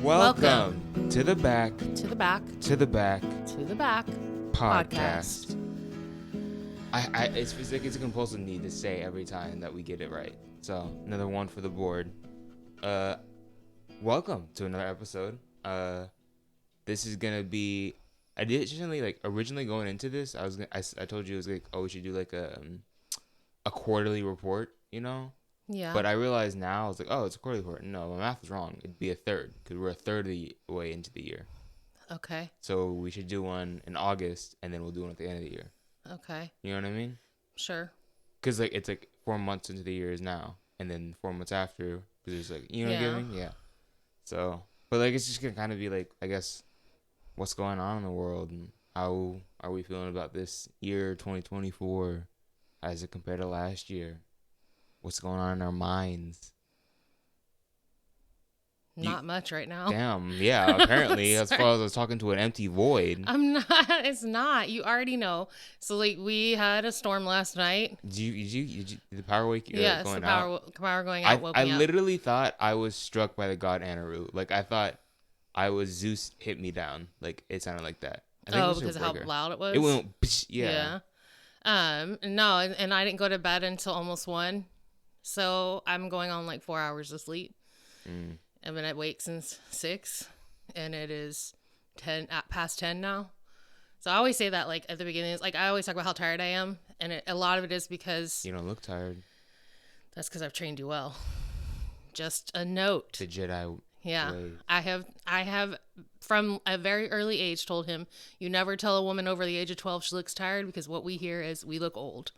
Welcome to the back podcast. It's like it's a compulsive need to say every time that we get it right. So another one for the board. Welcome to another episode. This is gonna be originally going into this. I told you it was like, oh, we should do like a quarterly report, you know. Yeah. But I realize now, I was like, oh, it's a quarterly report. No, my math was wrong. It'd be a third because we're a third of the way into the year. Okay. So we should do one in August, and then we'll do one at the end of the year. Okay. You know what I mean? Sure. Because like it's like 4 months into the year is now, and then 4 months after, because it's like, you know what I mean? Yeah. So, but like it's just gonna kind of be like, I guess, what's going on in the world and how are we feeling about this year 2024 as it compared to last year? What's going on in our minds? Not much right now. Damn, yeah, apparently. As far as I was talking to an empty void. I'm not. It's not. You already know. So, like, we had a storm last night. Did the power wake yes, going the out? power going out woke me up. I literally thought I was struck by the god Anaru. Like, I thought I was Zeus hit me down. Like, it sounded like that. Because of how loud it was? It went, yeah. No, and I didn't go to bed until almost 1. So I'm going on like 4 hours of sleep. I've been awake since 6, and it is past 10 now. So I always say that like at the beginning, like I always talk about how tired I am, and a lot of it is because you don't look tired. That's because I've trained you well. Just a note. The Jedi. Yeah, way. I have from a very early age told him, you never tell a woman over the age of 12 she looks tired, because what we hear is we look old.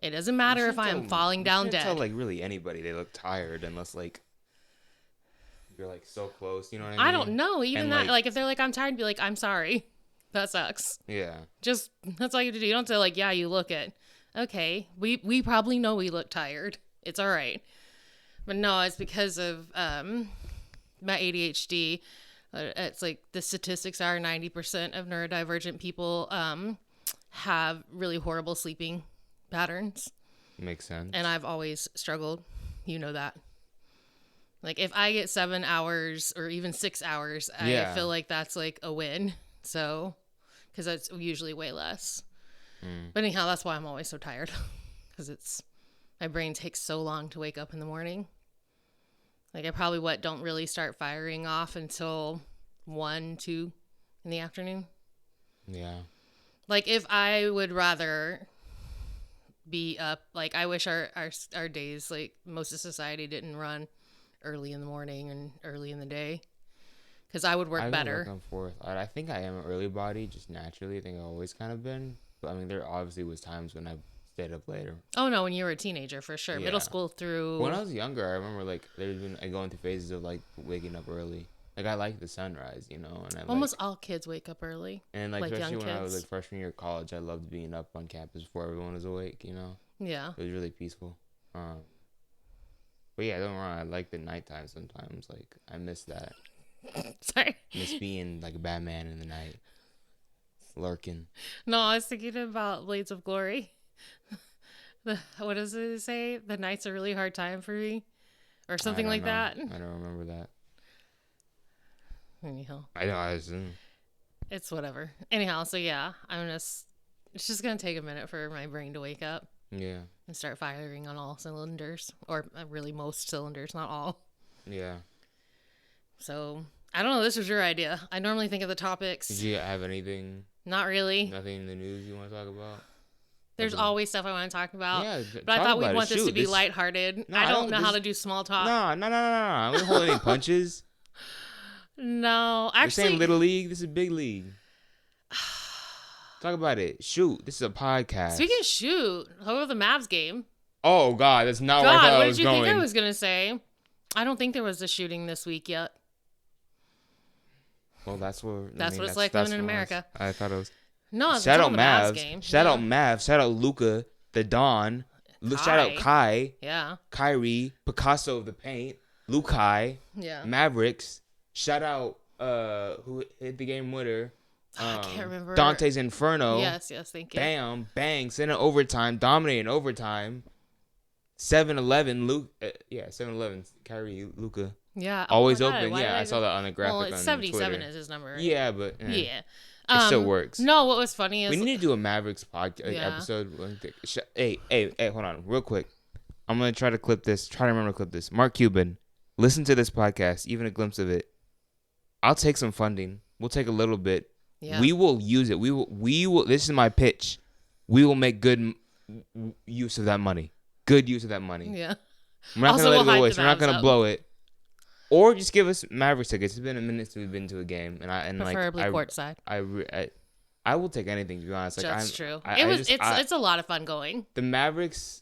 It doesn't matter if I am falling down dead. Tell like really anybody they look tired unless like you're like so close, you know what I mean? I don't know. Even and that, like if they're like, I'm tired, be like, I'm sorry. That sucks. Yeah. Just, that's all you have to do. You don't say like, yeah, you look it. Okay. We probably know we look tired. It's all right. But no, it's because of my ADHD. It's like the statistics are 90% of neurodivergent people have really horrible sleeping patterns. Makes sense. And I've always struggled. You know that. Like if I get 7 hours or even 6 hours, I feel like that's like a win. So, because that's usually way less. But anyhow, that's why I'm always so tired. Because my brain takes so long to wake up in the morning. Like I probably don't really start firing off until 1, 2 in the afternoon. Yeah. Like if I would rather be up, like I wish our days, like most of society didn't run early in the morning and early in the day, because I would work better. I think I am an early body just naturally. I think I've always kind of been, but I mean there obviously was times when I stayed up later. Oh no, when you were a teenager for sure. Yeah. Middle school through. When I was younger, I remember like there's been going through phases of like waking up early. Like I like the sunrise, you know, and almost all kids wake up early. And like especially when I was like freshman year of college, I loved being up on campus before everyone was awake, you know. Yeah. It was really peaceful. But yeah, don't worry. I like the nighttime sometimes. Like I miss that. Sorry. Miss being like a Batman in the night, lurking. No, I was thinking about Blades of Glory. What does it say? The night's a really hard time for me, or something like that. I don't remember that. Anyhow. I know. I assume. It's whatever. Anyhow, so yeah, it's just gonna take a minute for my brain to wake up. Yeah. And start firing on all cylinders, or really most cylinders, not all. Yeah. So, I don't know. This was your idea. I normally think of the topics. Did you have anything? Not really. Nothing in the news you want to talk about? There's always stuff I want to talk about. Yeah, but I thought we'd want this to be lighthearted. No, I don't know how to do small talk. No. I'm not holding any punches. No, actually. We're saying little league. This is big league. Talk about it. Shoot. This is a podcast. Speaking of shoot, how about the Mavs game? Oh, God. That's not where I thought I was going. What did you think I was going to say? I don't think there was a shooting this week yet. Well, that's what it's like living in America. I thought it was. No, shout out Mavs. Game. Shout out Mavs. Shout out Luka, the Don. Shout out Kai. Yeah. Kyrie, Picasso of the Paint. Lukai. Yeah. Mavericks. Shout out who hit the game winner. I can't remember. 7-Eleven, Luke. 7-Eleven. Kyrie, Luka. Yeah. Always Oh my God, open. why did Yeah, I saw that on the graphic Well, it's on 77 Twitter. is his number. Right? Yeah, but yeah. It still works. No, what was funny is we need to do a Mavericks podcast Yeah. episode. Hey, hold on, real quick. I'm gonna try to clip this. Try to remember to clip this. Mark Cuban, listen to this podcast, even a glimpse of it. I'll take some funding. We'll take a little bit. Yeah. We will use it. We will. This is my pitch. We will make good use of that money. Good use of that money. Yeah. We're not gonna let it go waste. We're not gonna blow it. Or just give us Mavericks tickets. It's been a minute since we've been to a game, and preferably courtside. I will take anything, to be honest. Like, that's true. It's a lot of fun going. The Mavericks,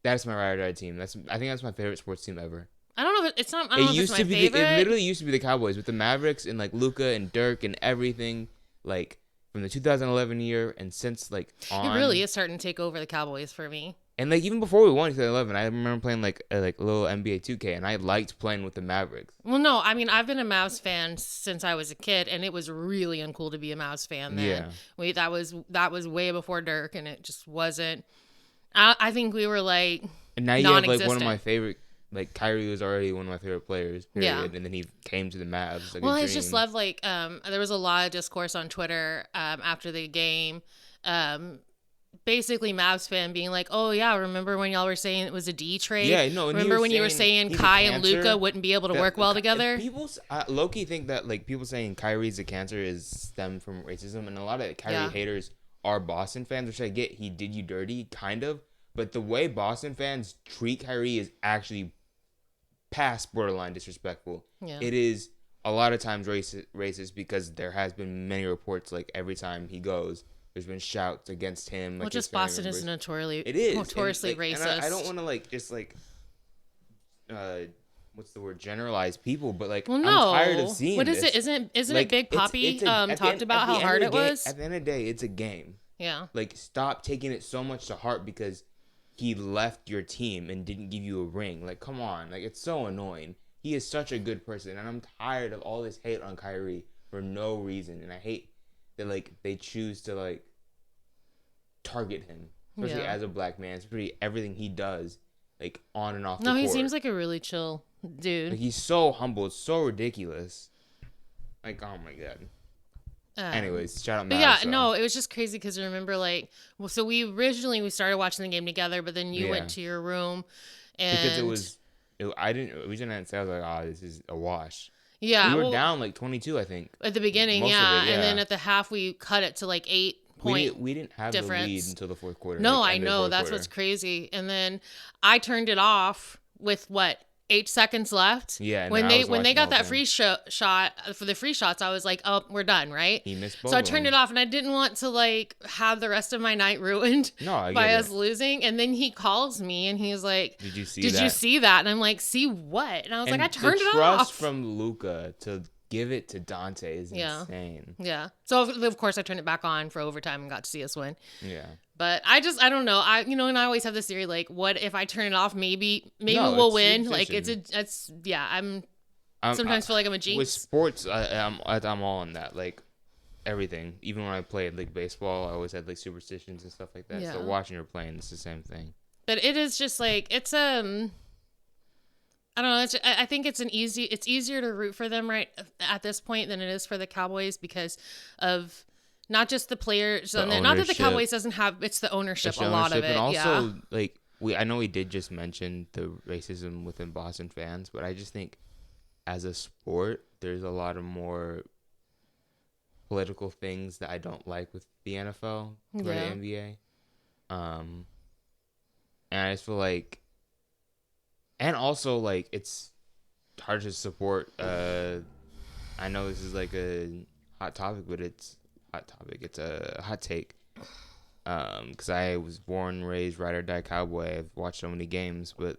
that's my ride or die team. I think that's my favorite sports team ever. I don't know if it's not. I don't know if it's my favorite. It literally used to be the Cowboys with the Mavericks and Luka and Dirk and everything. From the 2011 year and since on. It really is starting to take over the Cowboys for me. And even before we won 2011, I remember playing a little NBA 2K, and I liked playing with the Mavericks. Well, no, I mean I've been a Mavs fan since I was a kid, and it was really uncool to be a Mavs fan then. Yeah, that was way before Dirk, and it just wasn't. I think we were and now you have one of my favorite. Kyrie was already one of my favorite players. Period. Yeah, and then he came to the Mavs. Well, I just love there was a lot of discourse on Twitter after the game. Basically Mavs fan being oh yeah, remember when y'all were saying it was a D trade? Yeah, no. Remember when you were saying Kai and Luka wouldn't be able to work well together? People low-key think that people saying Kyrie's a cancer is stemmed from racism, and a lot of Kyrie haters are Boston fans, which I get. He did you dirty, kind of, but the way Boston fans treat Kyrie is actually past borderline disrespectful. Yeah. It is a lot of times racist because there has been many reports every time he goes. There's been shouts against him. Well, just Boston is notoriously racist. And I don't want to what's the word? Generalize people, but well, no. I'm tired of seeing what is this. Isn't it Big Papi talked about how hard it was? At the end of the day, it's a game. Yeah. Stop taking it so much to heart because he left your team and didn't give you a ring. Come on. It's so annoying. He is such a good person, and I'm tired of all this hate on Kyrie for no reason, and I hate that they choose to target him, especially as a black man. Especially everything he does, on and off the court. He seems like a really chill dude. He's so humble. It's so ridiculous. Oh my god. Anyways, shout out. But no, it was just crazy because remember, so we started watching the game together, but then you went to your room, and because we didn't say, I was this is a wash. Yeah, we were down 22, I think, at the beginning. Yeah, and then at the half we cut it to 8 point. We didn't have difference. The lead until the fourth quarter. No, I know that's what's crazy. And then I turned it off with 8 seconds left. Yeah. When they got that free shot for the free shots, I was oh, we're done, right? He missed both. So I turned it off, and I didn't want to have the rest of my night ruined by us losing. And then he calls me, and he's like, "Did you see that?" And I'm see what? And I was I turned it off. The trust from Luka to give it to Dante is insane. Yeah. So of course I turned it back on for overtime and got to see us win. Yeah. But I don't know. And I always have this theory what if I turn it off? Maybe we'll win. I'm sometimes feel I'm a jinx. With sports, I'm all on that. Everything. Even when I played baseball, I always had superstitions and stuff like that. Yeah. So watching her playing, it's the same thing. But it is just it's I don't know. I think it's easier to root for them right at this point than it is for the Cowboys because of not just the players. Not that the Cowboys doesn't have, it's the ownership. A lot of it. And also, I know we did just mention the racism within Boston fans, but I just think as a sport, there's a lot of more political things that I don't like with the NFL or the NBA. And I just feel and also it's hard to support. I know this is a hot topic, but it's a hot take. Because I was born and raised ride or die Cowboy. I've watched so many games, but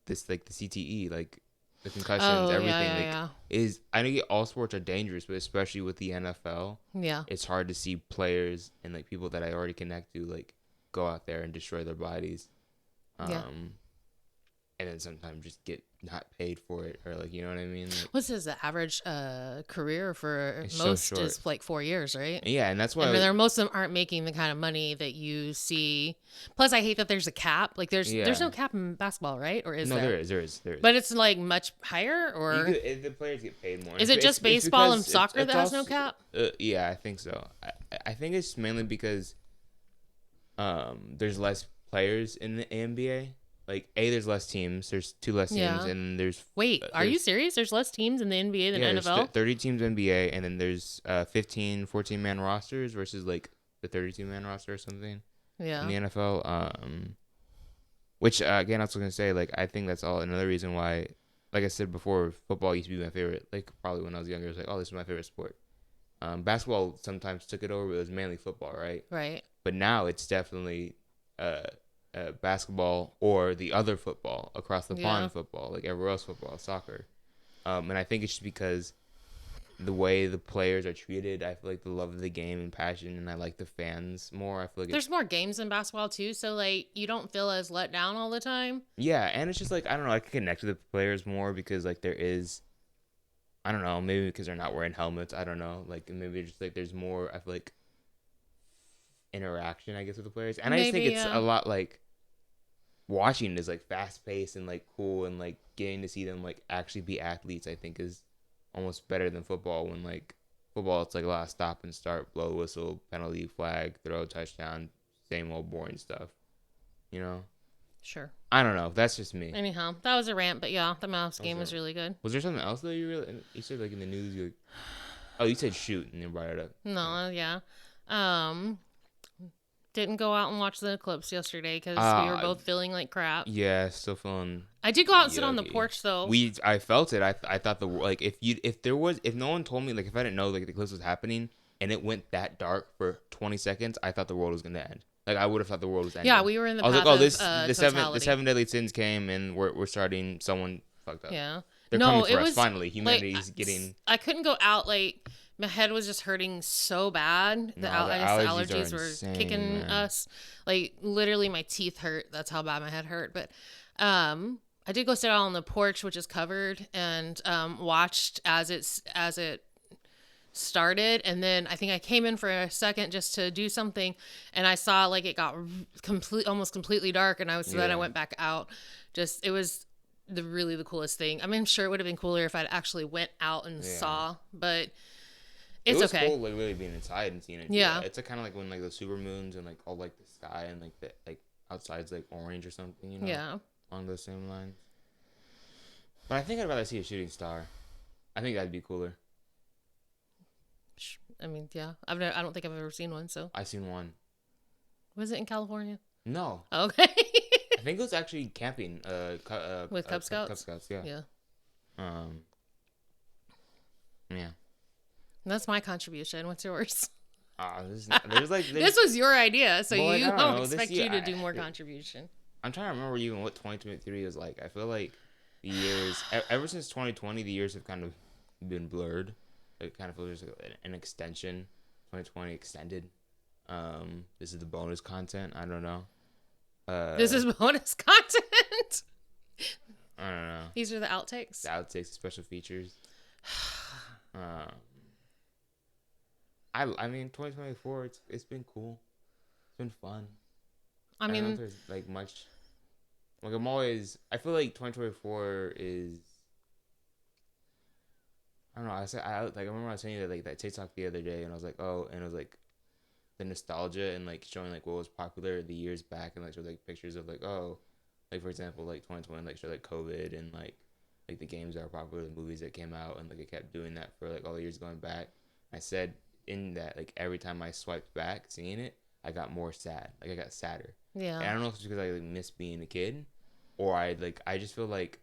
this the CTE, the concussions, everything is. I know all sports are dangerous, but especially with the NFL, it's hard to see players and people that I already connect to go out there and destroy their bodies. and then sometimes just get not paid for it, or like, you know what I mean? Like, what's the average career for most so is like 4 years, right? Yeah, and that's why Most of them aren't making the kind of money that you see. Plus, I hate that there's a cap. Like there's no cap in basketball, right? Or is no, there? there is. But it's like much higher, or The players get paid more. is it just baseball and soccer that has no cap? Yeah, I think so. I think it's mainly because there's less players in the NBA. Like, there's less teams. There's 2 less teams, and there's wait. Are you serious? There's less teams in the NBA than NFL. There's 30 teams NBA, and then there's 15, 14-man rosters versus like the 32-man roster or something. Yeah. In the NFL, which again, I was gonna say, like, I think that's all another reason why, like I said before, football used to be my favorite. Like, probably when I was younger, I was like, oh, this is my favorite sport. Basketball sometimes took it over, but it was mainly football, right? Right. But now it's definitely basketball or the other football across the pond football, like everywhere else football, soccer. And I think it's just because the way the players are treated, I feel like the love of the game and passion, and I like the fans more. I feel like there's more games in basketball too, so like you don't feel as let down all the time. Yeah, and it's just like, I don't know, I can connect with the players more because like there is, I don't know, maybe because they're not wearing helmets, I don't know, like maybe just like there's more, I feel like, interaction, I guess, with the players. And I just think it's a lot like watching is like fast paced and like cool, and like getting to see them like actually be athletes, I think, is almost better than football. When like football, it's like a lot of stop and start, blow whistle, penalty, flag, throw, touchdown, same old boring stuff, you know. Sure. I don't know, that's just me. Anyhow, that was a rant, but yeah, the mouse game was really good. Was there something else that you said, like, in the news, you like, oh, you said shoot and then brought it up? No. Yeah. Didn't go out and watch the eclipse yesterday because we were both feeling like crap. Yeah, still feeling. I did go out and sit on the porch though. I felt it. I thought if no one told me, like, if I didn't know like the eclipse was happening and it went that dark for 20 seconds, I thought the world was gonna end. Like, I would have thought the world was ending. Yeah, we were in the. I was path like, oh, of, the seven deadly sins came, and we're starting. Someone fucked up. Yeah. They're coming for us finally. Humanity's like, getting. I couldn't go out, like. My head was just hurting so bad. The allergies were kicking us. Like, literally, my teeth hurt. That's how bad my head hurt. But I did go sit out on the porch, which is covered, and watched as it started. And then I think I came in for a second just to do something, and I saw like it got almost completely dark. And then I went back out. It was the coolest thing. I mean, I'm sure it would have been cooler if I'd actually went out and saw, but. It's okay. It was cool, like, really being inside and seeing it. Yeah. It's kind of like when, like, the super moons and, like, all, like, the sky and, like, the, like, outside's, like, orange or something, you know? Yeah. Along those same lines. But I think I'd rather see a shooting star. I think that'd be cooler. I mean, yeah. I don't think I've ever seen one, so. I seen one. Was it in California? No. Okay. I think it was actually camping. With Cub Scouts? Cub Scouts, yeah. Yeah. Yeah. That's my contribution. What's yours? This was your idea, so well, you like, don't expect you to do more contribution. I'm trying to remember even what 2023 was like. I feel like the years, ever since 2020, the years have kind of been blurred. It kind of feels like an extension. 2020 extended. This is the bonus content. I don't know. This is bonus content. I don't know. These are the outtakes. The outtakes, special features. I mean, 2024, it's been cool. It's been fun. I mean, don't know if there's, like, much. Like, I feel like 2024 is. I don't know. I remember I was saying that TikTok the other day, and I was like, oh, and it was like the nostalgia and like showing like what was popular the years back, and like showed like pictures of like, oh, like, for example, like 2020, like showed like COVID and like the games that were popular, the movies that came out, and like it kept doing that for like all the years going back. I said in that, like, every time I swiped back seeing it, I got more sad. Like, I got sadder. Yeah. And I don't know if it's because I like miss being a kid, or I just feel like,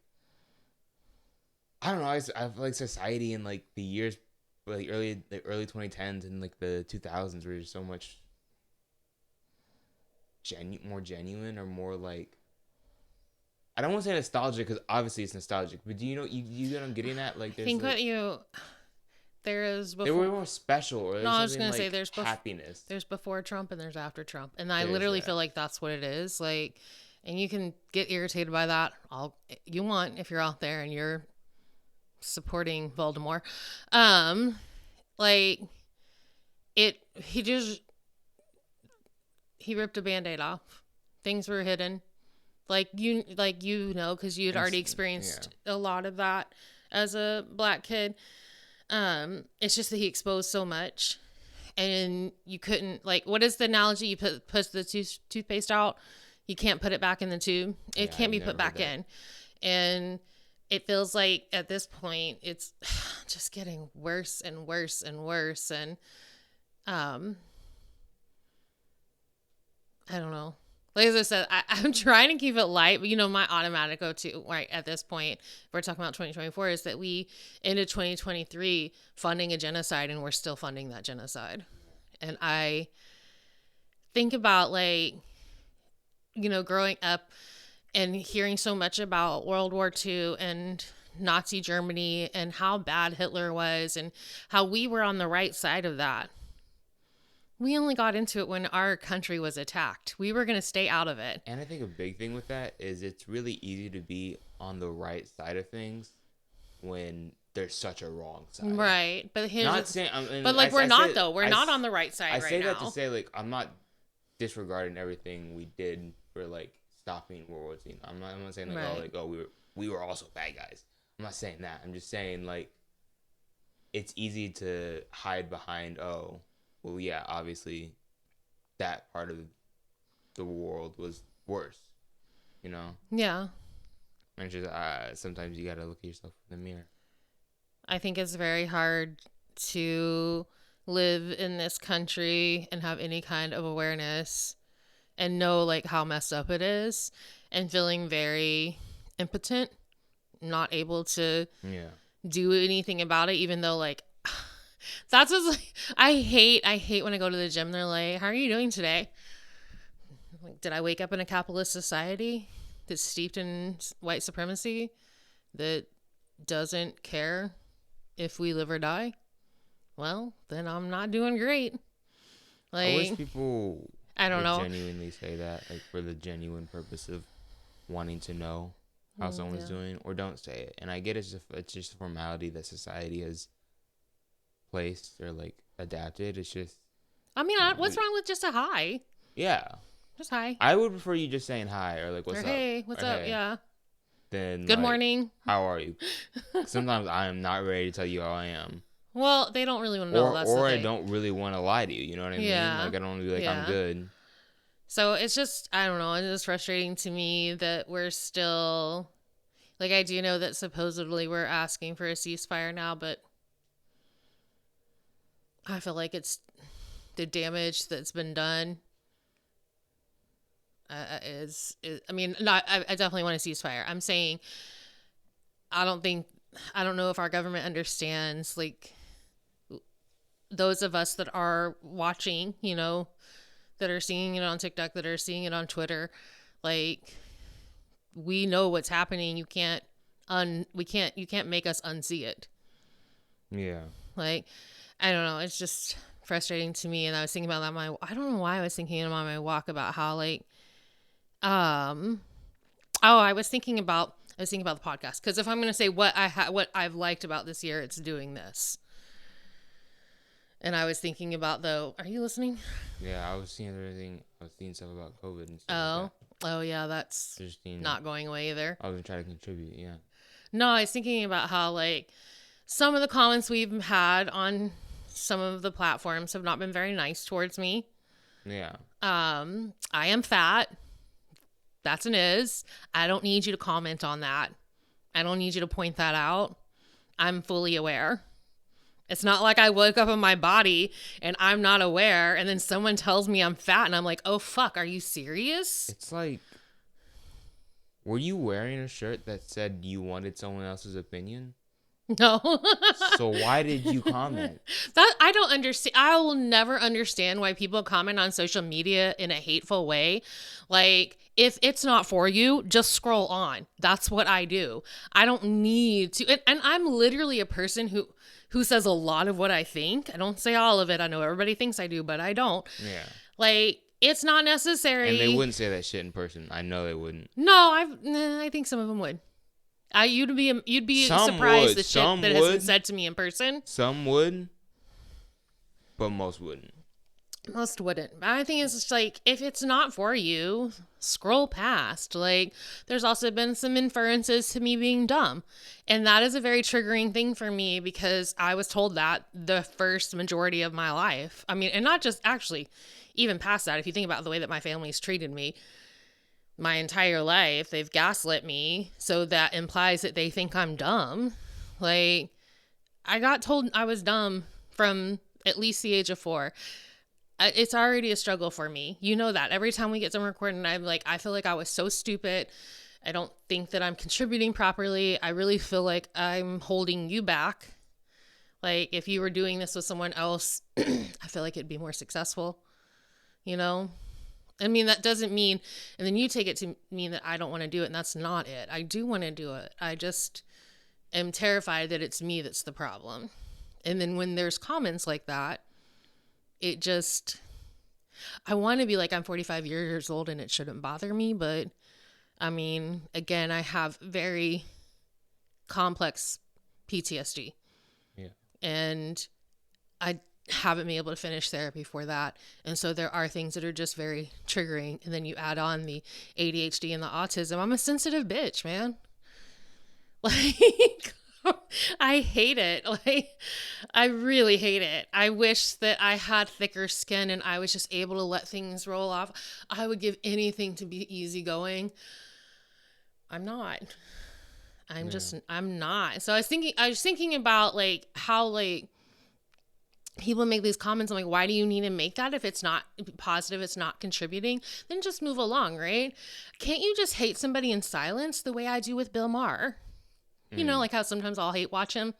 I don't know. I feel like society in like the years, like early 2010s and like the 2000s were just so much more genuine, or more like, I don't want to say nostalgic because obviously it's nostalgic, but do you know what I'm getting at? Like, there's, I think like, there is before. They were more special, or no, I was gonna say there's happiness. There's before Trump and there's after Trump, and I literally feel like that's what it is. Like, And you can get irritated by that all you want if you're out there and you're supporting Voldemort. Like he ripped a Band-Aid off. Things were hidden. Like because you'd already experienced a lot of that as a black kid. It's just that he exposed so much, and you couldn't, like, what is the analogy? You push the toothpaste out, you can't put it back in the tube. It can't be put back in, and it feels like at this point it's just getting worse and worse and worse, and I don't know. Like as I said, I'm trying to keep it light, but my automatic go-to right at this point, if we're talking about 2024, is that we ended 2023 funding a genocide, and we're still funding that genocide. And I think about, like, growing up and hearing so much about World War II and Nazi Germany and how bad Hitler was and how we were on the right side of that. We only got into it when our country was attacked. We were going to stay out of it. And I think a big thing with that is it's really easy to be on the right side of things when there's such a wrong side. Right. But we're not on the right side right now. I say that to say, like, I'm not disregarding everything we did for, like, stopping World War II. I'm not saying, like, we were also bad guys. I'm not saying that. I'm just saying, like, it's easy to hide behind, well, yeah, obviously that part of the world was worse, Yeah. And just sometimes you gotta look at yourself in the mirror. I think it's very hard to live in this country and have any kind of awareness and know, like, how messed up it is, and feeling very impotent, not able to do anything about it, even though, like, that's what's, like, I hate when I go to the gym. They're like, "How are you doing today?" Like, did I wake up in a capitalist society that's steeped in white supremacy that doesn't care if we live or die? Well, then I'm not doing great. Like, I wish people I don't know, genuinely say that, like, for the genuine purpose of wanting to know how someone's doing, or don't say it. And I get it's just a formality that society has placed or, like, adapted. It's just, I mean, what's wrong with just a hi? Yeah, just hi. I would prefer you just saying hi, or, like, what's up, hey, what's up, hey. Yeah, Then, good like, morning, how are you? Sometimes I am not ready to tell you how I am. Well, they don't really want to know. Or I don't really want to lie to you. You know what I mean? Like, I don't want to be like, I'm good. So it's just, I don't know. It's just frustrating to me that we're still, like, I do know that supposedly we're asking for a ceasefire now, but I feel like it's the damage that's been done. I definitely want a ceasefire. I'm saying, I don't know if our government understands, like, those of us that are watching, that are seeing it on TikTok, that are seeing it on Twitter, like, we know what's happening. You can't make us unsee it. Yeah. Like, I don't know. It's just frustrating to me. And I was thinking about that. I don't know why I was thinking on my walk about how, like, I was thinking about the podcast. Cause if I'm going to say what I've liked about this year, it's doing this. And I was thinking about, though, are you listening? Yeah, I was seeing everything. I was seeing stuff about COVID and stuff. Oh yeah, that's not going away either. I was trying to contribute, yeah. No, I was thinking about how, like, some of the comments we've had on some of the platforms have not been very nice towards me. Yeah. I am fat. That's an is. I don't need you to comment on that. I don't need you to point that out. I'm fully aware. It's not like I woke up in my body and I'm not aware, and then someone tells me I'm fat and I'm like, oh, fuck, are you serious? It's like, were you wearing a shirt that said you wanted someone else's opinion? No. So why did you comment? That I don't understand. I will never understand why people comment on social media in a hateful way. Like, if it's not for you, just scroll on. That's what I do. I don't need to. And I'm literally a person who says a lot of what I think. I don't say all of it. I know everybody thinks I do, but I don't. Yeah. Like, It's not necessary. And they wouldn't say that shit in person. I know they wouldn't. No, I think some of them would. You'd be surprised the shit that has been said to me in person. Some would, but most wouldn't. Most wouldn't. I think it's just like, if it's not for you, scroll past. Like, there's also been some inferences to me being dumb. And that is a very triggering thing for me, because I was told that the first majority of my life. I mean, and not just actually, even past that, if you think about the way that my family's treated me my entire life, they've gaslit me. So that implies that they think I'm dumb. Like, I got told I was dumb from at least the age of 4. It's already a struggle for me. You know that. Every time we get done recording, I'm like, I feel like I was so stupid. I don't think that I'm contributing properly. I really feel like I'm holding you back. Like, if you were doing this with someone else, I feel like it'd be more successful. You know? I mean, that doesn't mean, and then you take it to mean that I don't want to do it, and that's not it. I do want to do it. I just am terrified that it's me that's the problem. And then when there's comments like that, it just, I want to be like, I'm 45 years old and it shouldn't bother me. But I mean, again, I have very complex PTSD. Yeah. And I haven't been able to finish therapy for that. And so there are things that are just very triggering. And then you add on the ADHD and the autism. I'm a sensitive bitch, man. Like, I hate it. Like, I really hate it. I wish that I had thicker skin and I was just able to let things roll off. I would give anything to be easygoing. I'm not. I'm not. So I was thinking about like how like people make these comments. I'm like, why do you need to make that if it's not positive, it's not contributing? Then just move along, right? Can't you just hate somebody in silence the way I do with Bill Maher? You know, like how sometimes I'll hate watch him.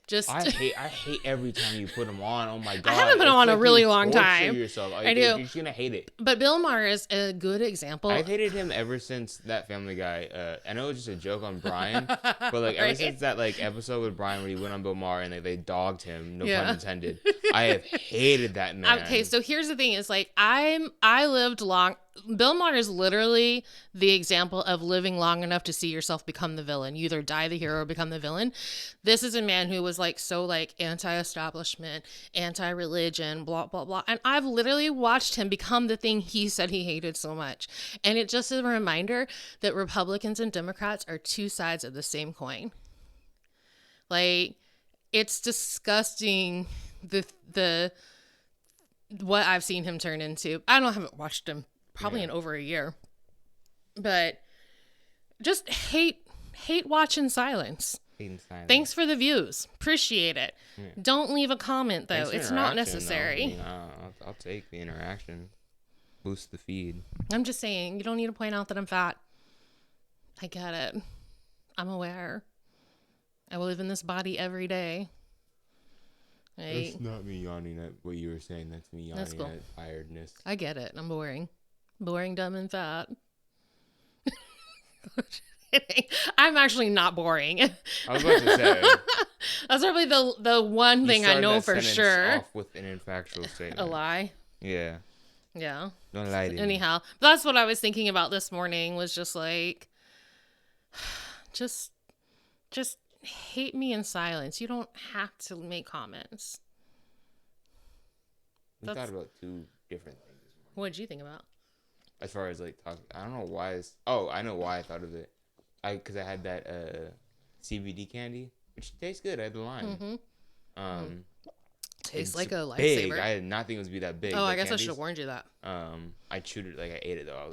Just I hate every time you put him on. Oh my god! I haven't put him on a really long time. Yourself. I do. You're just gonna hate it. But Bill Maher is a good example. I've hated him ever since that Family Guy. I know it's just a joke on Brian, but like ever since that like episode with Brian where he went on Bill Maher and they dogged him. No pun intended. I have hated that man. Okay, so here's the thing: is like I lived long. Bill Maher is literally the example of living long enough to see yourself become the villain. You either die the hero or become the villain. This is a man who was like so like anti-establishment, anti-religion, blah, blah, blah. And I've literally watched him become the thing he said he hated so much. And it just is a reminder that Republicans and Democrats are two sides of the same coin. Like, it's disgusting the what I've seen him turn into. I haven't watched him probably in over a year, but just hate watch in silence. Thanks for the views. Appreciate it. Yeah. Don't leave a comment though. It's not necessary. I'll take the interaction. Boost the feed. I'm just saying, you don't need to point out that I'm fat. I get it. I'm aware. I live in this body every day. That's not me yawning at what you were saying. That's me yawning at tiredness. I get it. I'm boring. Boring, dumb, and fat. I'm actually not boring. I was about to say. That's probably the one thing I know for sure. Off with an infactual statement. A lie? Yeah. Yeah. Don't lie to me. Anyhow, that's what I was thinking about this morning, was just like, just hate me in silence. You don't have to make comments. We thought about 2 different things. What did you think about? As far as like talk, I don't know why. I know why I thought of it. Because I had that CBD candy, which tastes good. I had the lime. Mm-hmm. Tastes like a lifesaver. Big. I did not think it was be that big. Oh, I guess I should have warned you that. I chewed it, like I ate it though. I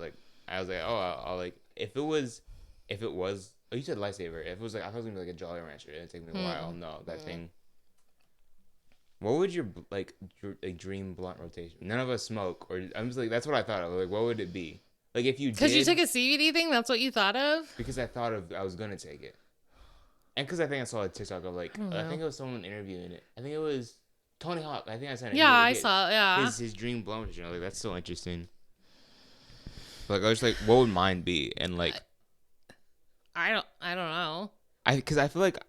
was like, oh, I'll like if it was. Oh, you said lifesaver. If it was like, I thought it was gonna be like a Jolly Rancher. It'd take me a while. No, that thing. What would your dream blunt rotation? None of us smoke, or I'm just like, that's what I thought of. Like, what would it be? Like, if you did. Because you took a CBD thing, that's what you thought of? Because I thought I was gonna take it, and because I think I saw a TikTok of like, I think it was someone interviewing it. I think it was Tony Hawk. I think I sent it. Yeah, I saw. Yeah. His dream blunt rotation. Like, that's so interesting. Like, I was like, what would mine be? And like, I don't know. Because I feel like,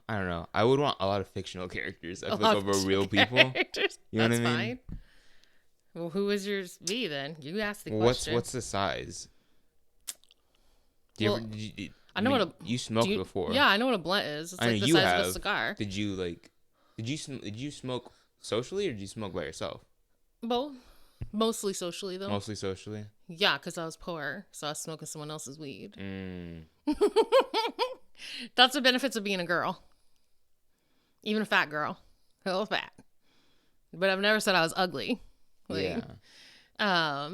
I don't know. I would want a lot of fictional characters. I feel like over real people. You know what I mean? Fine. Well, who is yours be then? You asked the question. What's the size? Do you well, ever, I know what a you smoked before. Yeah, I know what a blunt is. It's like the size of a cigar. Did you smoke socially or did you smoke by yourself? Both. Mostly socially though. Mostly socially. Yeah, because I was poor, so I was smoking someone else's weed. That's the benefits of being a girl. Even a fat girl. Hell fat. But I've never said I was ugly. Like, yeah.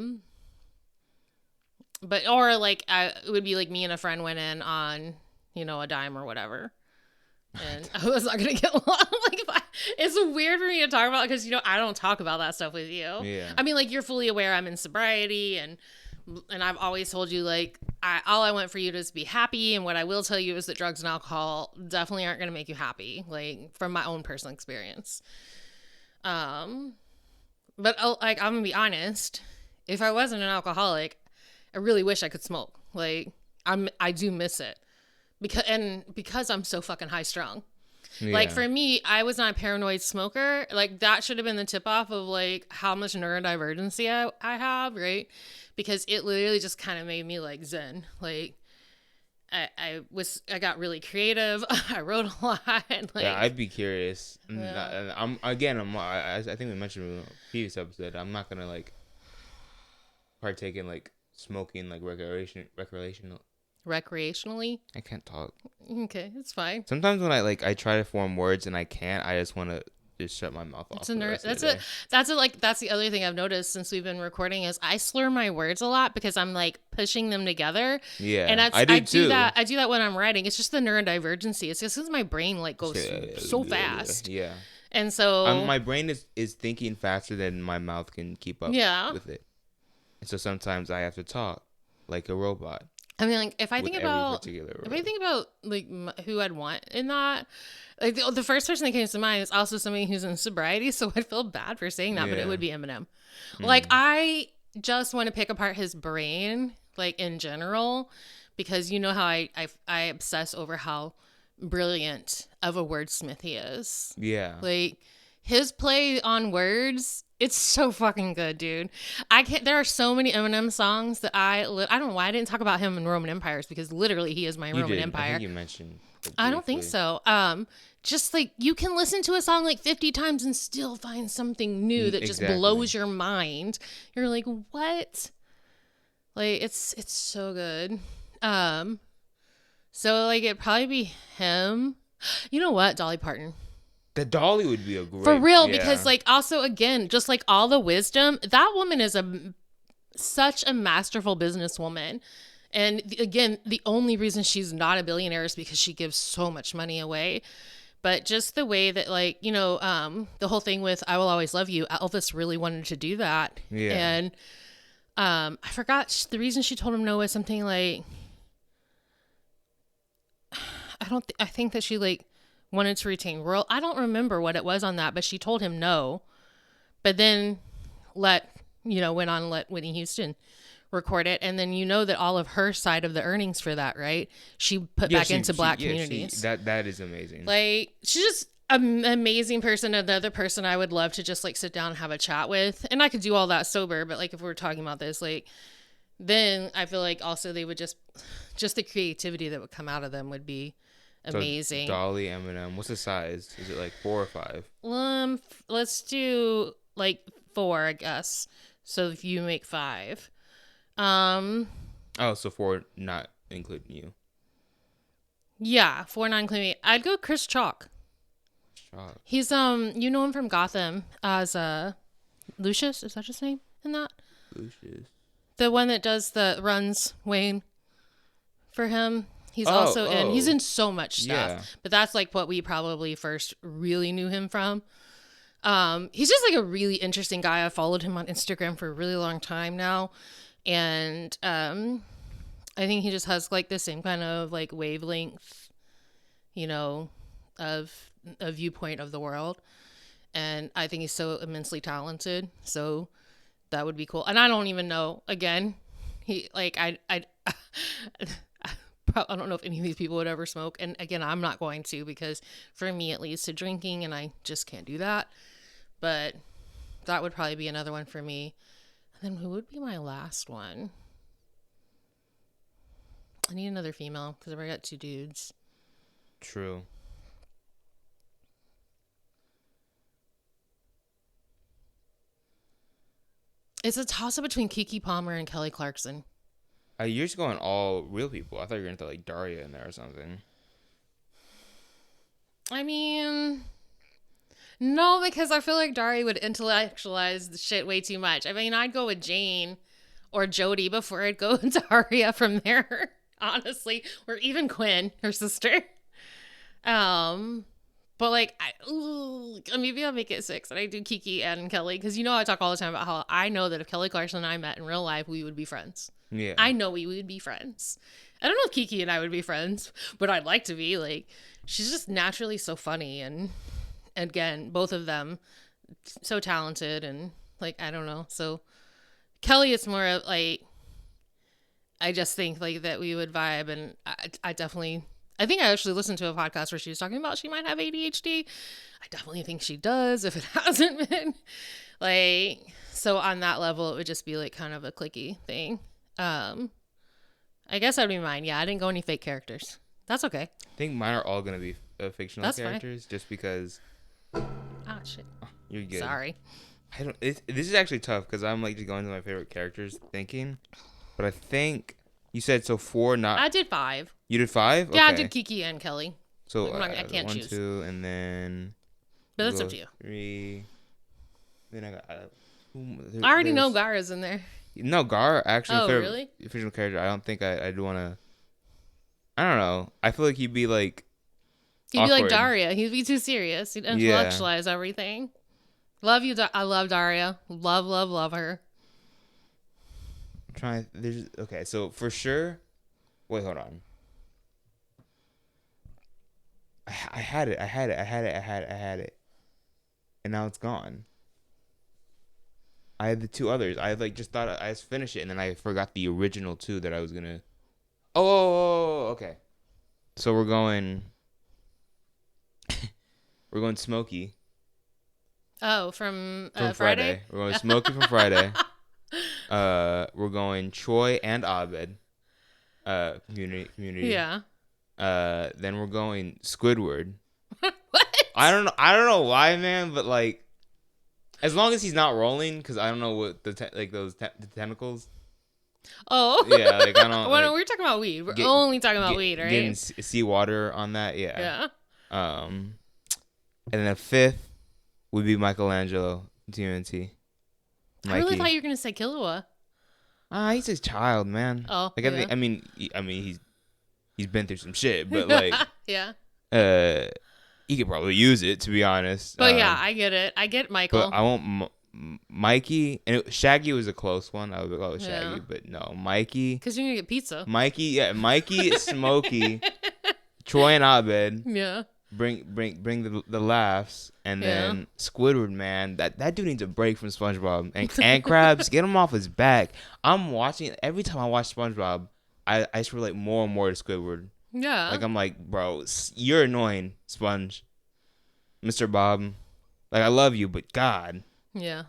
But or like it would be like me and a friend went in on, a dime or whatever. And I was not gonna get along. It's weird for me to talk about because I don't talk about that stuff with you. Yeah. I mean, like, you're fully aware I'm in sobriety, and I've always told you like all I want for you to is be happy. And what I will tell you is that drugs and alcohol definitely aren't gonna make you happy. Like, from my own personal experience. But like, I'm gonna be honest. If I wasn't an alcoholic, I really wish I could smoke. Like, I do miss it because I'm so fucking high strung. Yeah. Like, for me, I was not a paranoid smoker. Like, that should have been the tip off of like how much neurodivergency I have, right? Because it literally just kind of made me like zen. Like, I got really creative. I wrote a lot. Like, yeah, I'd be curious. Yeah. I think we mentioned in a previous episode, I'm not gonna like partake in like smoking like recreationally. I can't talk. Okay, it's fine. Sometimes when I try to form words and I can't, I just want to just shut my mouth off. That's the other thing I've noticed since we've been recording is I slur my words a lot because I'm like pushing them together. Yeah, and I do that. I do that when I'm writing. It's just the neurodivergency. It's just because my brain like goes so fast. Yeah. And so my brain is thinking faster than my mouth can keep up with it. And so sometimes I have to talk like a robot. I mean, like, if I think about like who I'd want in that, like the first person that came to mind is also somebody who's in sobriety. So I'd feel bad for saying that, but it would be Eminem. Like, I just want to pick apart his brain, like, in general, because you know how I obsess over how brilliant of a wordsmith he is. Yeah. Like, his play on words, it's so fucking good, dude. There are so many Eminem songs that I don't know why I didn't talk about him in Roman Empires, because literally he is my Roman Empire. I think you mentioned it I don't think so. Just like, you can listen to a song like 50 times and still find something new that just blows your mind. You're like, what? Like, it's so good. So like, it'd probably be him. You know what? Dolly Parton. The Dolly would be a great... For real, because, like, also, again, just, like, all the wisdom, that woman is such a masterful businesswoman. And, again, the only reason she's not a billionaire is because she gives so much money away. But just the way that, like, the whole thing with I Will Always Love You, Elvis really wanted to do that. Yeah. And I forgot the reason she told him no was something like... I think that she, like... wanted to retain royal. I don't remember what it was on that, but she told him no. But then went on and let Whitney Houston record it. And then that all of her side of the earnings for that, right? She put back into Black communities. That is amazing. Like, she's just an amazing person. Another person I would love to just like sit down and have a chat with. And I could do all that sober, but like if we're talking about this, like, then I feel like also they would just the creativity that would come out of them would be amazing. So Dolly, Eminem. What's the size? Is it like 4 or 5? Let's do like 4, I guess. So if you make 5. Oh, so 4 not including you. Yeah, 4 not including me. I'd go Chris Chalk. Chalk. He's you know him from Gotham as Lucius. Is that his name in that? Lucius. The one that runs Wayne for him. He's he's in so much stuff, yeah. But that's like what we probably first really knew him from. He's just like a really interesting guy. I followed him on Instagram for a really long time now. And, I think he just has like the same kind of like wavelength, of a viewpoint of the world. And I think he's so immensely talented. So that would be cool. And I don't even know, again, I don't know if any of these people would ever smoke. And again, I'm not going to, because for me, it leads to drinking and I just can't do that. But that would probably be another one for me. And then who would be my last one? I need another female because I've already got 2 dudes. True. It's a toss-up between Keke Palmer and Kelly Clarkson. You're just going all real people. I thought you were going to throw like Daria in there or something. I mean, no, because I feel like Daria would intellectualize the shit way too much. I mean, I'd go with Jane or Jody before I'd go with Daria from there, honestly, or even Quinn, her sister. But like, maybe I'll make it 6 and I do Keke and Kelly because I talk all the time about how I know that if Kelly Clarkson and I met in real life, we would be friends. Yeah, I know we would be friends. I don't know if Keke and I would be friends, but I'd like to be. Like, she's just naturally so funny, and again, both of them so talented, and like, I don't know. So Kelly, it's more of like, I just think like that we would vibe, and I definitely. I think I actually listened to a podcast where she was talking about she might have ADHD. I definitely think she does if it hasn't been. Like, so on that level, it would just be like kind of a cliquey thing. I guess that would be mine. Yeah, I didn't go any fake characters. That's okay. I think mine are all going to be fictional characters fine. Just because. Oh, shit. You're good. Sorry. This is actually tough because I'm like just going to my favorite characters thinking. But I think you said so 4 not. I did 5. You did 5? Yeah, okay. I did Keke and Kelly. So I can't 1, choose. 2, and then. But that's up to you. 3. Then I got. I already know Gara's in there. No, Gara actually. Oh, really? Fictional character. I don't think I'd want to. I don't know. I feel like he'd be like. He'd awkward. be like Daria. He'd be too serious. He'd intellectualize everything. Love you. I love Daria. Love her. I'm trying. Okay. So for sure. Wait, hold on. I had it. And now it's gone. I had the 2 others. I like just thought I just finished it, and then I forgot the original 2 that I was gonna. Oh, okay. So we're going. We're going Smokey. Oh, from Friday. We're going Smokey from Friday. We're going Troy and Abed. Community. Yeah. Then we're going Squidward. What? I don't know why, man, but like. As long as he's not rolling, because I don't know what the tentacles. Oh. Yeah, like I don't. Well, we're talking about weed. We're only talking about weed, right? Getting seawater on that, yeah. Yeah. And then the 5th would be Michelangelo, TMNT. I really thought you were gonna say Killua. He's a child, man. Oh. Like yeah. I mean, he's been through some shit, but like. Yeah. He could probably use it, to be honest. But yeah, I get it. I get Michael. But I want Mikey. And Shaggy was a close one. I would go Shaggy, but no, Mikey. Because you're going to get pizza. Mikey, Smokey, Troy and Abed. Yeah. Bring the laughs. And then Squidward, man. That dude needs a break from SpongeBob. And Krabs, get him off his back. I'm watching, every time I watch SpongeBob, I just relate more and more to Squidward. Yeah. Like, I'm like, bro, you're annoying, Sponge. Mr. Bob. Like, I love you, but God. Yeah.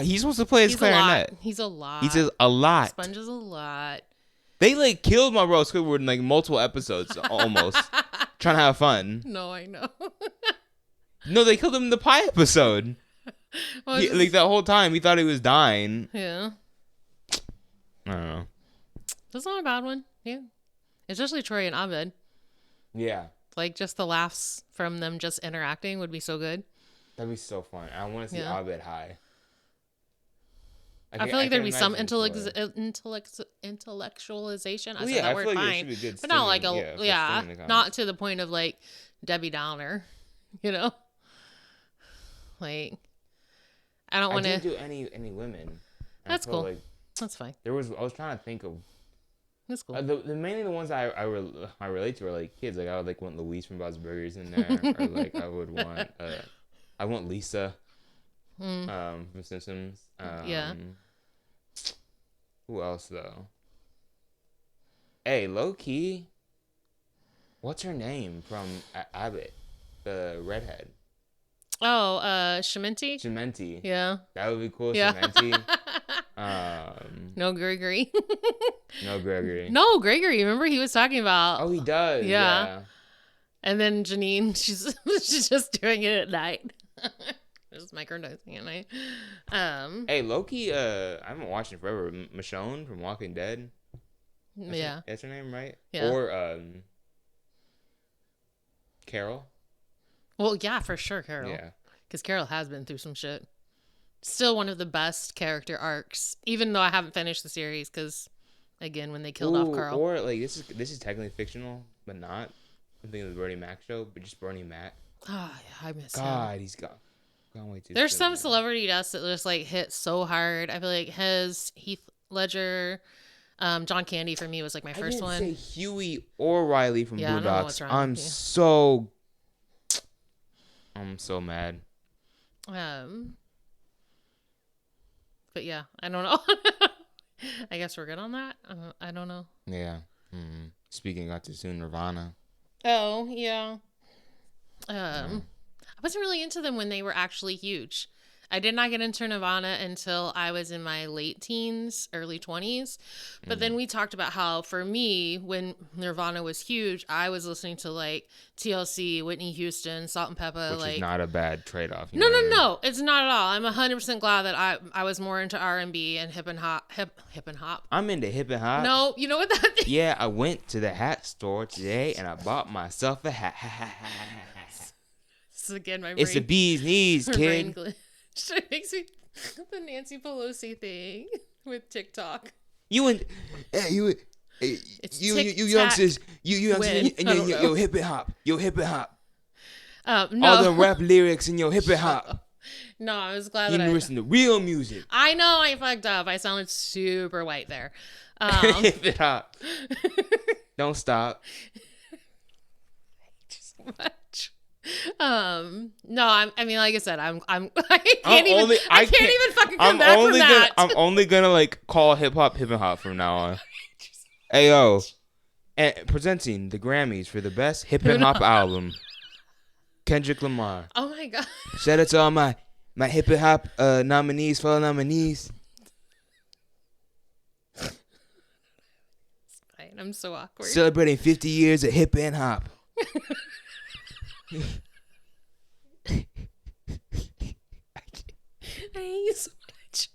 He's supposed to play his clarinet. He's a lot. He says a lot. Sponge is a lot. They, like, killed my bro Squidward in, like, multiple episodes, almost. Trying to have fun. No, I know. No, they killed him in the pie episode. Like, that whole time, he thought he was dying. Yeah. I don't know. That's not a bad one. Yeah. Especially Troy and Abed. Yeah. Like, just the laughs from them just interacting would be so good. That'd be so fun. I want to see Abed high. I feel like there'd be some intellectualization. I said that word fine. But not like not to the point of like Debbie Downer, you know? Like, I don't want to. I didn't do any women. That's cool. Like that's fine. I was trying to think of. That's cool. Mainly the ones I relate to are like kids. Like I would like want Louise from Bob's Burgers in there, or like I want Lisa, from Simpsons. Yeah. Who else though? Hey, low key. What's her name from Abbott, the redhead? Oh, Shimenti? Shimenti. Yeah. That would be cool, Yeah. Shimenti. No Gregory. No Gregory. No, Gregory. Remember he was talking about. Oh, he does. Yeah. And then Janine, she's just doing it at night. Just microdosing at night. Hey, Loki, I haven't watched it forever. Michonne from Walking Dead. That's her name, right? Yeah. Or Carol. Well, yeah, for sure, Carol. Yeah. Because Carol has been through some shit. Still one of the best character arcs, even though I haven't finished the series. Because, again, when they killed off Carl. Or like this is technically fictional, but not. I'm thinking of the Bernie Mac show, but just Bernie Mac. Oh, yeah, I miss him. God, he's gone way too There's soon, some man. celebrity deaths that just like hit so hard. I feel like Heath Ledger, John Candy for me was like my first one. I didn't say Huey or Riley from Yeah, I don't know what's Boondocks. wrong. I'm so mad. But yeah, I don't know. I guess we're good on that. I don't know. Yeah. Mm-hmm. Speaking got to soon Nirvana. Oh yeah. I wasn't really into them when they were actually huge. I did not get into Nirvana until I was in my late teens, early 20s. But then we talked about how, for me, when Nirvana was huge, I was listening to, like, TLC, Whitney Houston, Salt and Pepper. Which is not a bad trade-off. No. It's not at all. I'm 100% glad that I was more into R&B and hip and hop. I'm into hip and hop. No, you know what that is? Yeah, I went to the hat store today, and I bought myself a hat. This is, again, my brain. It's the bee's knees, kid. It makes me the Nancy Pelosi thing with TikTok. You youngsters, and your hip and hop, No. all the rap lyrics and your hip and hop. No, I was glad You that didn't listen to real music. I know I fucked up. I sounded super white there. Hip and hop. Don't stop. So much. No, I mean, like I said, I can't even fucking come back from that. I'm only gonna like call hip and hop from now on. Ayo, and presenting the Grammys for the best hip and hop album, Kendrick Lamar. Oh my god! Shout out to all my hip and hop fellow nominees. Fine, I'm so awkward. Celebrating 50 years of hip and hop. I hate you so much.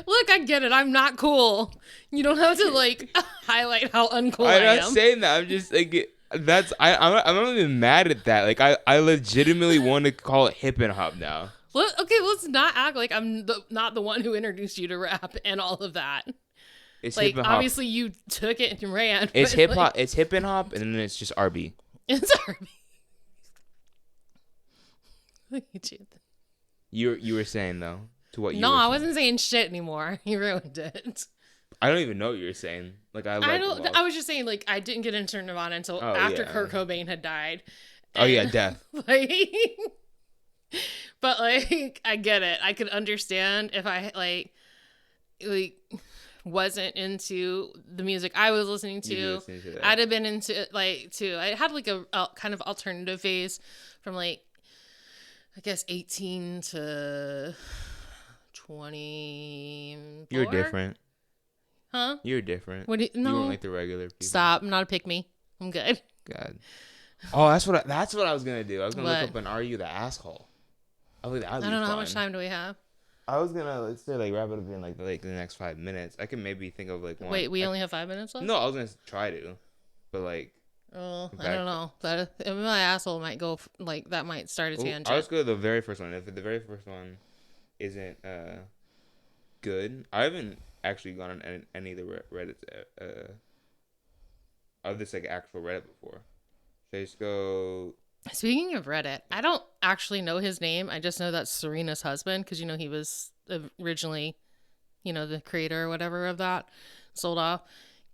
Look, I get it. I'm not cool. You don't have to like highlight how uncool I am. I'm not saying that. I'm just like I'm not even mad at that. Like I legitimately want to call it hip and hop now. Okay, let's not act like I'm not the one who introduced you to rap and all of that. It's like hip and hop. obviously you took it and ran. It's hip hop. Like, it's hip and hop, and then it's just RB. It's RB. Look at you. You were saying though to what you. No, were I saying. wasn't saying shit anymore. You ruined it. I don't even know what you were saying. Like I don't. I was just saying like I didn't get into Nirvana until after Kurt Cobain had died. Oh yeah, death. Like, but like I get it. I could understand if I like wasn't into the music I was listening to. I'd have been into like too. I had like a kind of alternative phase from like I guess 18 to 24. You're different. Huh? You're different. What do you, no. You weren't like the regular people. Stop. I'm not a pick me. I'm good. God. Oh, that's what I was gonna do. I was gonna look up an "Are You the Asshole?" I don't know how much time do we have. I was gonna let's say like wrap it up in like the next 5 minutes. I can maybe think of like one. Wait, we only have 5 minutes left? No, I was gonna try to, but like. Oh, I don't know. That my asshole might go like that might start a tangent. I'll just go to the very first one. If the very first one isn't good, I haven't actually gone on any of the Reddit of this like actual Reddit before. So just go. Speaking of Reddit, I don't actually know his name. I just know that's Serena's husband because he was originally, the creator or whatever of that. Sold off.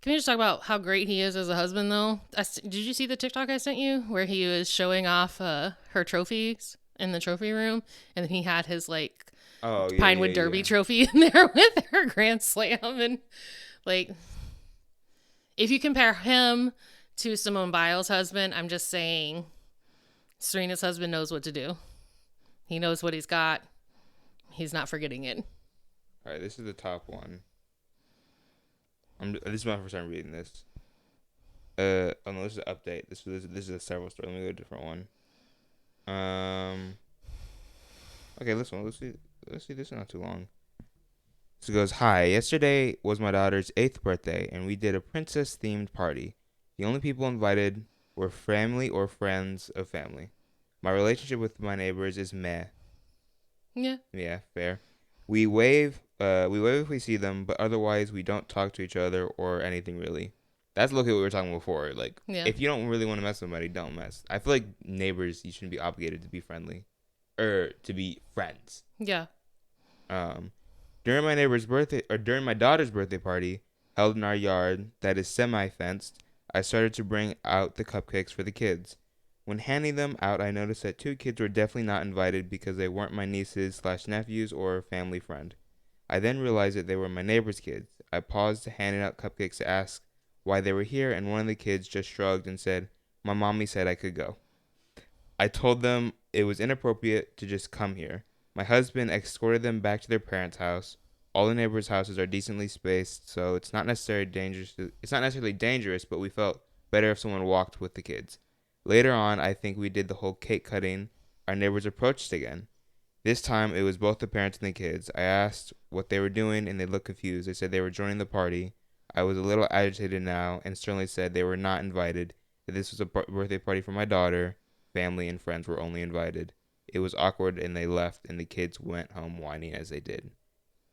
Can we just talk about how great he is as a husband, though? Did you see the TikTok I sent you where he was showing off her trophies in the trophy room, and then he had his Pinewood Derby trophy in there with her Grand Slam, and like, if you compare him to Simone Biles' husband, I'm just saying, Serena's husband knows what to do. He knows what he's got. He's not forgetting it. All right, this is the top one. This is my first time reading this. Oh no, this is an update. This is a several story. Let me go to a different one. Okay, this one. Let's see. This is not too long. So it goes, hi, yesterday was my daughter's 8th birthday, and we did a princess-themed party. The only people invited were family or friends of family. My relationship with my neighbors is meh. Yeah. Yeah, fair. We wave if we see them, but otherwise we don't talk to each other or anything really. That's look at what we were talking about before. Like, if you don't really want to mess with somebody, don't mess. I feel like neighbors, you shouldn't be obligated to be friendly. Or to be friends. Yeah. During my daughter's birthday party, held in our yard that is semi-fenced, I started to bring out the cupcakes for the kids. When handing them out, I noticed that 2 kids were definitely not invited because they weren't my nieces/nephews or a family friend. I then realized that they were my neighbor's kids. I paused to handing out cupcakes to ask why they were here, and one of the kids just shrugged and said, my mommy said I could go. I told them it was inappropriate to just come here. My husband escorted them back to their parents' house. All the neighbors' houses are decently spaced, so it's not necessarily dangerous, but we felt better if someone walked with the kids. Later on, I think we did the whole cake cutting. Our neighbors approached again. This time, it was both the parents and the kids. I asked what they were doing, and they looked confused. They said they were joining the party. I was a little agitated now, and sternly said they were not invited, that this was a birthday party for my daughter. Family and friends were only invited. It was awkward, and they left, and the kids went home whining as they did.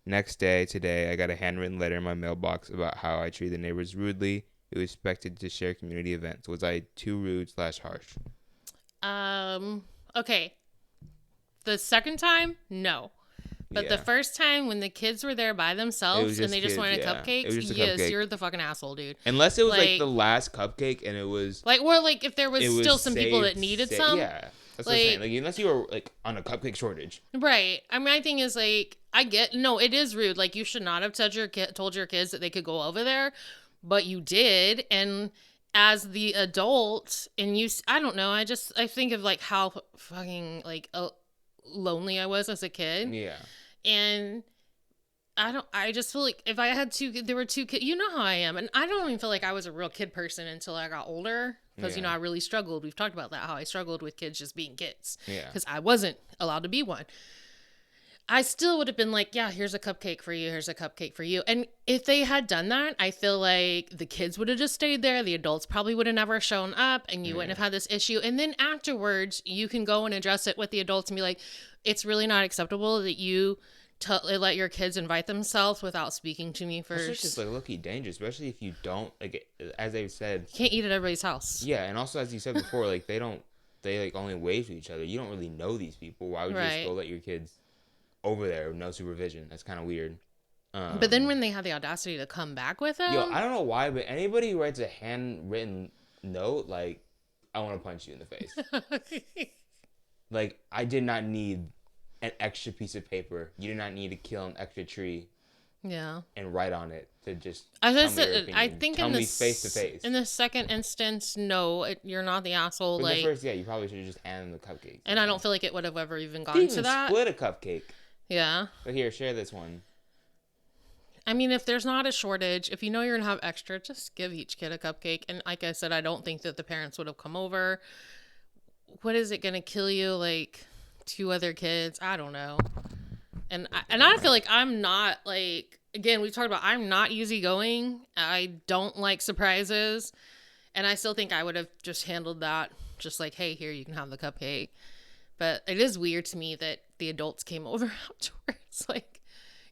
Next day, today, I got a handwritten letter in my mailbox about how I treated the neighbors rudely. It was expected to share community events. Was I too rude/harsh? Okay. The second time, no. But the first time when the kids were there by themselves and they just wanted cupcakes, yes, you're the fucking asshole, dude. Unless it was like the last cupcake and it was like, or like if there was still some people that needed some. Yeah. That's what I'm saying. Like, unless you were like on a cupcake shortage. Right. I mean, my thing is like, it is rude. Like, you should not have told your kids that they could go over there, but you did. And as the adult, and I don't know, I think of like how fucking like lonely I was as a kid. Yeah. And I just feel like if I had there were 2 kids, you know how I am. And I don't even feel like I was a real kid person until I got older. Because, you know, I really struggled. We've talked about that, how I struggled with kids just being kids. Yeah. Because I wasn't allowed to be one. I still would have been like, yeah, here's a cupcake for you. Here's a cupcake for you. And if they had done that, I feel like the kids would have just stayed there. The adults probably would have never shown up and you wouldn't have had this issue. And then afterwards, you can go and address it with the adults and be like, it's really not acceptable that you let your kids invite themselves without speaking to me first. It's just like low-key dangerous, especially if you don't, like, as they said, you can't eat at everybody's house. Yeah, and also as you said before, like they like only wave to each other. You don't really know these people. Why would you just go let your kids over there with no supervision? That's kind of weird. But then when they have the audacity to come back with them, I don't know why, but anybody who writes a handwritten note, like, I want to punch you in the face. Like, I did not need an extra piece of paper. You do not need to kill an extra tree. Yeah. And write on it to just I think tell me face to face. In the second instance, no, you're not the asshole. But the first, you probably should have just handed them the cupcake. And I don't feel like it would have ever even gone to that. Split a cupcake. Yeah. But here, share this one. I mean, if there's not a shortage, if you know you're gonna have extra, just give each kid a cupcake. And like I said, I don't think that the parents would have come over. What is it gonna kill you? Like 2 other kids? I don't know. And I feel like I'm not like, again, we've talked about I'm not easygoing. I don't like surprises. And I still think I would have just handled that. Just like, hey, here, you can have the cupcake. But it is weird to me that the adults came over afterwards. Like,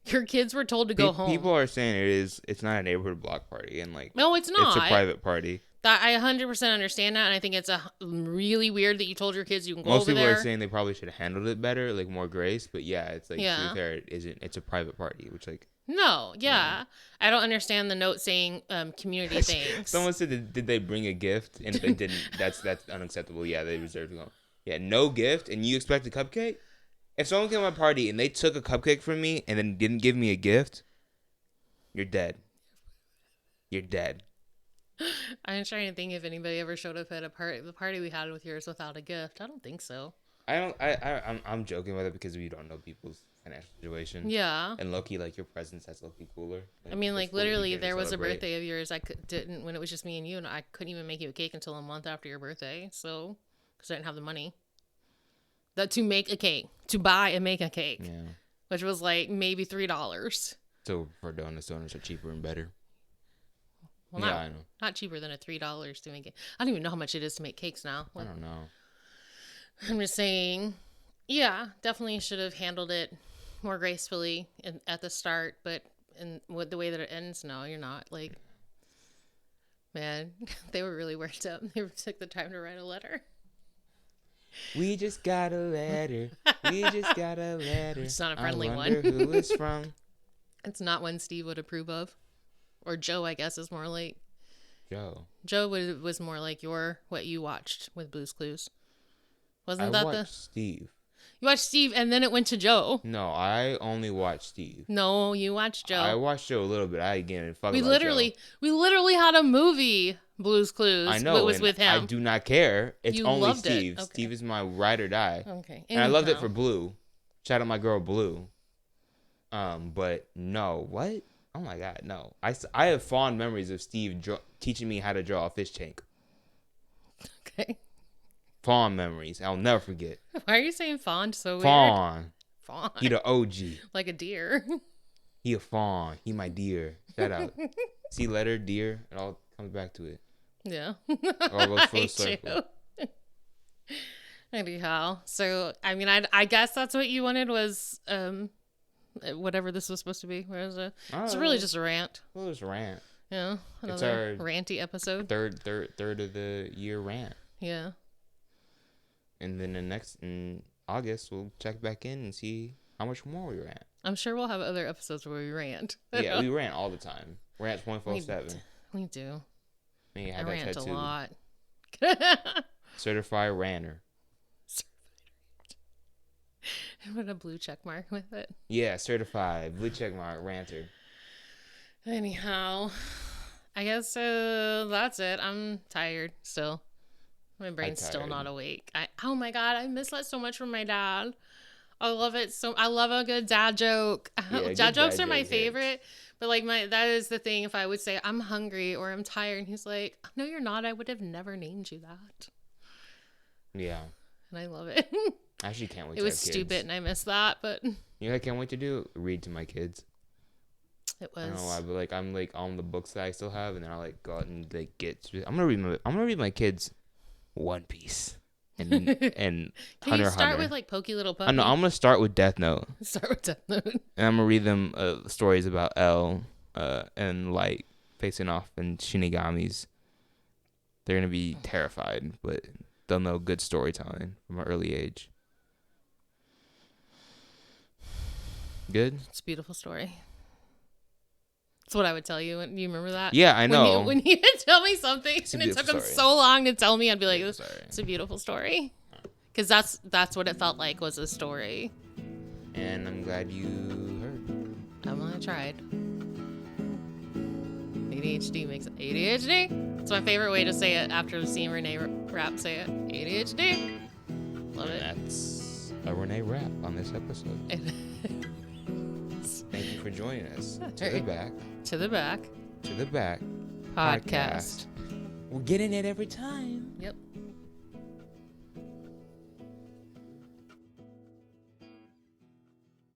your kids were told to go home. People are saying it's not a neighborhood block party. And like, no, it's not. It's a private party. That I 100% understand that, and I think it's really weird that you told your kids you can go Most over there. Most people are saying they probably should have handled it better, like more grace. But yeah, it's like to be fair, it isn't. It's a private party, which like. No, yeah, I don't understand the note saying community things. Someone said, did they bring a gift? And if they didn't, that's unacceptable. Yeah, they deserve to go. Yeah, no gift, and you expect a cupcake? If someone came to my party and they took a cupcake from me and then didn't give me a gift, you're dead. You're dead. I'm trying to think if anybody ever showed up at the party we had with yours without a gift. I don't think so. I'm joking with it because we don't know people's financial situation. Yeah. And low-key, like, your presence that's low-key cooler. Like, I mean, like, literally, there was celebrate. a birthday of yours. Didn't, when it was just me and you, and I couldn't even make you a cake until a month after your birthday. So, because I didn't have the money. To make a cake. To buy and make a cake. Yeah. Which was like maybe $3. So, for donuts are cheaper and better. Well, yeah, I know. Not cheaper than a $3 to make it. I don't even know how much it is to make cakes now. I don't know. I'm just saying, yeah, definitely should have handled it more gracefully at the start, but with the way that it ends, no, you're not. Like, man, they were really worked up. They took the time to write a letter. We just got a letter. We just got a letter. It's not a friendly one. I wonder who it's from. It's not one Steve would approve of. Or Joe, I guess, is more like. Joe was more like what you watched with Blue's Clues. Wasn't that the Steve? You watched Steve and then it went to Joe. No, I only watched Steve. No, you watched Joe. I watched Joe a little bit. I again fuck. We literally had a movie, Blue's Clues. I know. It was with him. I do not care. It's you only loved Steve. It. Okay. Steve is my ride or die. Okay. And I loved it for Blue. Shout out my girl Blue. But no, what? Oh my God, no. I have fond memories of Steve teaching me how to draw a fish tank. Okay. Fond memories. I'll never forget. Why are you saying fond so fawn. weird? Fawn. He the OG. Like a deer. He a fawn. He my deer. Shout out. See letter, deer. It all comes back to it. Yeah. It all goes full circle. Anyhow. So, I mean, I guess that's what you wanted was whatever this was supposed to be. Where is it? It's really just a rant. Well, it's a rant. Yeah. It's Another our ranty episode. Third of the year rant. Yeah. And then in August, we'll check back in and see how much more we rant. I'm sure we'll have other episodes where we rant. Yeah, we rant all the time. Rant 24/7. We do. I rant tattooed. A lot. Certified ranter. And put a blue check mark with it. Yeah, certified blue check mark ranter. Anyhow, I guess that's it. I'm tired still. My brain's still not awake. Oh my God, I miss that so much from my dad. I love it I love a good dad joke. Yeah, dad jokes are my favorite. But like that is the thing. If I would say I'm hungry or I'm tired, and he's like, "No, you're not. I would have never named you that." Yeah. And I love it. I actually can't wait. It was stupid, and I miss that. But I can't wait to do read to my kids. It was. I don't know why, but like I'm like on the books that I still have, and then I like go out and like get. I'm gonna read my kids One Piece and Can Hunter you start Hunter. with like Pokey Little Puppy? No, I'm gonna start with Death Note. Start with Death Note. And I'm gonna read them stories about L and Light facing off in Shinigamis. They're gonna be terrified, but they'll know good storytelling from an early age. Good. It's a beautiful story. That's what I would tell you. You remember that? Yeah, I know. When he would tell me something and it took him so long to tell me, I'd be like, it's a beautiful story. Because that's what it felt like was a story. And I'm glad you heard. I tried. ADHD makes it ADHD. It's my favorite way to say it after seeing Renee Rapp say it. ADHD. Love it. That's a Renee Rapp on this episode. Thank you for joining us. To the back. To the back. To the back. Podcast. We're getting it every time. Yep.